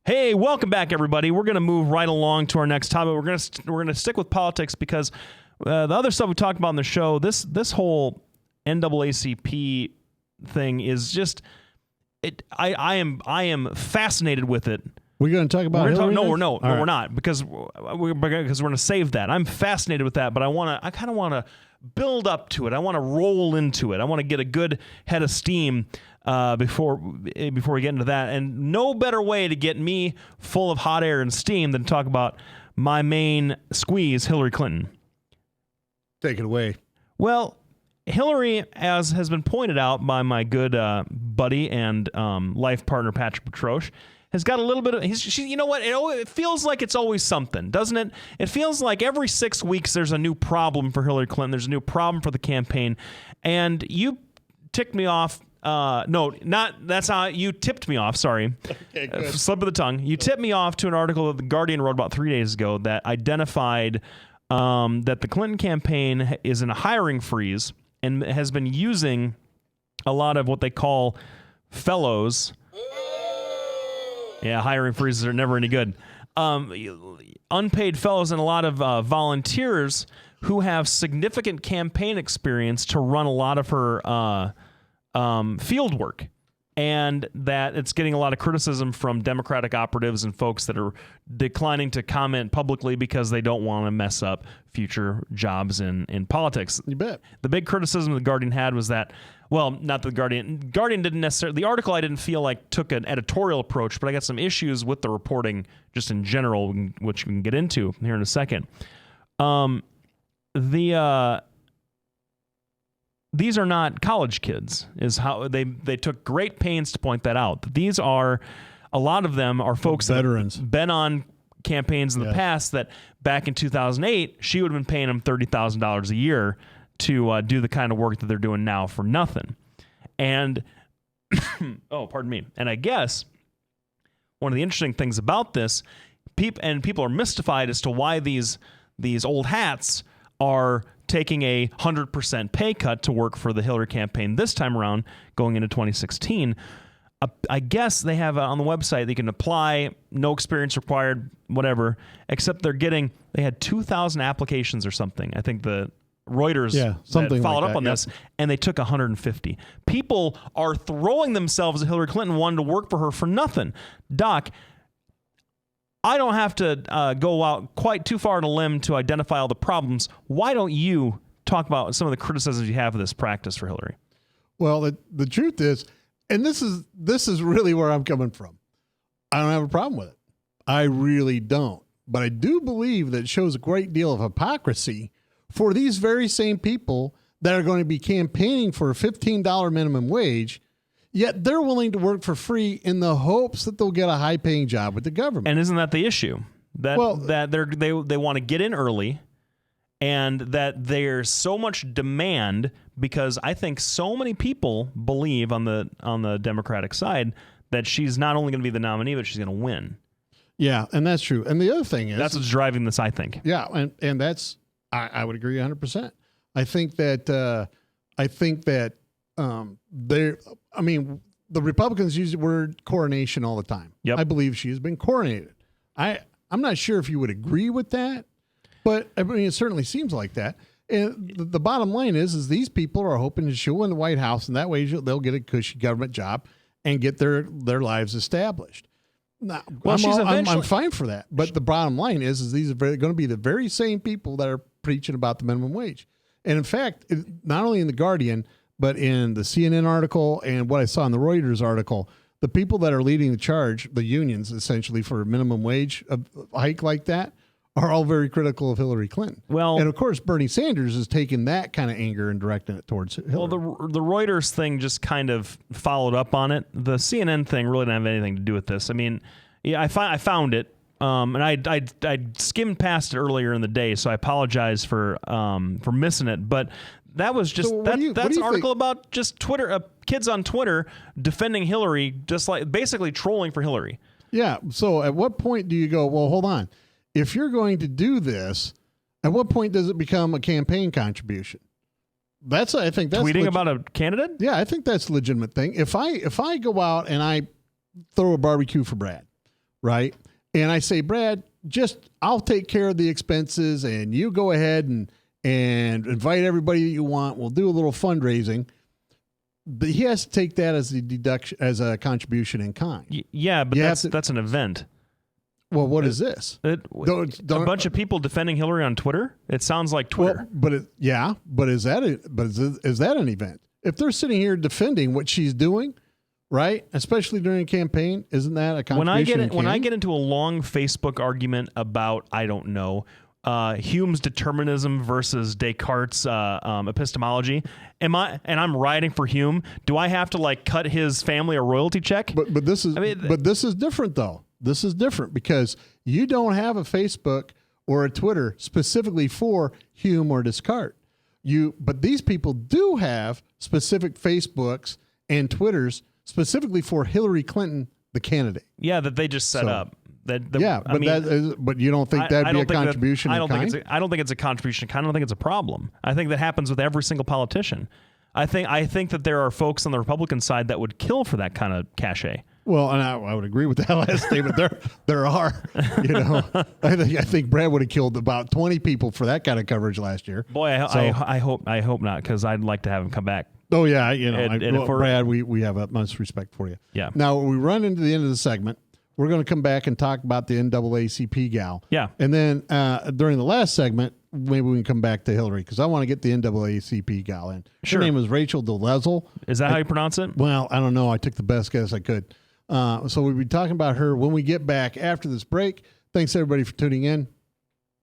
Hey, welcome back, everybody. We're going to move right along to our next topic. We're going to stick with politics because the other stuff we talked about on the show, this whole NAACP thing is just I am fascinated with it. We're going to talk about Hillary? No, we're not because we're going to save that. I'm fascinated with that, but I kind of want to build up to it. I want to roll into it. I want to get a good head of steam before we get into that. And no better way to get me full of hot air and steam than to talk about my main squeeze, Hillary Clinton. Take it away. Well, Hillary, as has been pointed out by my good buddy and life partner Patrick Petroche, has got a little bit of. You know what? It feels like it's always something, doesn't it? It feels like every 6 weeks there's a new problem for Hillary Clinton. There's a new problem for the campaign, and you ticked me off. That's how you tipped me off. Sorry, okay, slip of the tongue. You tipped me off to an article that the Guardian wrote about 3 days ago that identified that the Clinton campaign is in a hiring freeze and has been using a lot of what they call fellows. Yeah, hiring freezes are never any good. Unpaid fellows and a lot of volunteers who have significant campaign experience to run a lot of her field work. And that it's getting a lot of criticism from Democratic operatives and folks that are declining to comment publicly because they don't want to mess up future jobs in politics. You bet. The big criticism the Guardian had was that, well, not the Guardian. Guardian didn't necessarily, the article I didn't feel like took an editorial approach, but I got some issues with the reporting just in general, which we can get into here in a second. These are not college kids, is how they took great pains to point that out. These are, a lot of them are folks veterans that have been on campaigns in the past that back in 2008, she would have been paying them $30,000 a year to do the kind of work that they're doing now for nothing. And, oh, pardon me. And I guess one of the interesting things about this, people are mystified as to why these old hats are taking a 100% pay cut to work for the Hillary campaign this time around, going into 2016. I guess they have on the website, they can apply, no experience required, whatever, except they had 2,000 applications or something. I think the Reuters followed up on this, and they took 150. People are throwing themselves at Hillary Clinton, wanting to work for her for nothing. Doc, I don't have to go out quite too far on a limb to identify all the problems. Why don't you talk about some of the criticisms you have of this practice for Hillary? Well, the truth is, and this is really where I'm coming from, I don't have a problem with it. I really don't. But I do believe that it shows a great deal of hypocrisy for these very same people that are going to be campaigning for a $15 minimum wage, yet they're willing to work for free in the hopes that they'll get a high-paying job with the government. And isn't that the issue? That they want to get in early, and that there's so much demand because I think so many people believe on the Democratic side that she's not only going to be the nominee, but she's going to win. Yeah, and that's true. And the other thing is, that's what's driving this, I think. Yeah, and that's I would agree 100%. I think that the Republicans use the word coronation all the time. Yep. I believe she has been coronated. I'm not sure if you would agree with that, but I mean, it certainly seems like that. And the bottom line is these people are hoping to show in the White House, and that way they'll get a cushy government job and get their lives established. Now, I'm fine for that. But the bottom line is these are going to be the very same people that are preaching about the minimum wage. And in fact, not only in the Guardian, but in the CNN article and what I saw in the Reuters article, the people that are leading the charge, the unions essentially for a minimum wage hike like that, are all very critical of Hillary Clinton. Well, and of course, Bernie Sanders is taking that kind of anger and directing it towards Hillary. Well, the Reuters thing just kind of followed up on it. The CNN thing really didn't have anything to do with this. I mean, yeah, I found it, and I skimmed past it earlier in the day, so I apologize for missing it. But that was just that's an article about just Twitter kids on Twitter defending Hillary, just like basically trolling for Hillary. Yeah. So at what point do you go, well, hold on? If you're going to do this, at what point does it become a campaign contribution? I think that's tweeting about a candidate. Yeah, I think that's a legitimate thing. If I go out and I throw a barbecue for Brad, right? And I say, Brad, I'll take care of the expenses, and you go ahead and invite everybody that you want. We'll do a little fundraising. But he has to take that as a deduction, as a contribution in kind. Yeah, but that's an event. Well, what is this? A bunch of people defending Hillary on Twitter? It sounds like Twitter. Well, but is that an event? If they're sitting here defending what she's doing, right? Especially during a campaign, isn't that a contribution? When I get into a long Facebook argument about, I don't know, Hume's determinism versus Descartes' epistemology, and I'm writing for Hume, do I have to like cut his family a royalty check? But this is different though. This is different because you don't have a Facebook or a Twitter specifically for Hume or Descartes. But these people do have specific Facebooks and Twitters specifically for Hillary Clinton, the candidate. Yeah, that they just set up. But you don't think that'd be a contribution? I don't think it's a contribution. I don't think it's a problem. I think that happens with every single politician. I think that there are folks on the Republican side that would kill for that kind of cachet. Well, and I would agree with that last statement. There are, I think Brad would have killed about 20 people for that kind of coverage last year. Boy, I hope not, because I'd like to have him come back. Oh yeah, Brad, we have utmost respect for you. Yeah. Now we run into the end of the segment. We're going to come back and talk about the NAACP gal. Yeah. And then during the last segment, maybe we can come back to Hillary because I want to get the NAACP gal in. Sure. Her name was Rachel Dolezal. Is that how you pronounce it? Well, I don't know. I took the best guess I could. So we'll be talking about her when we get back after this break. Thanks everybody for tuning in.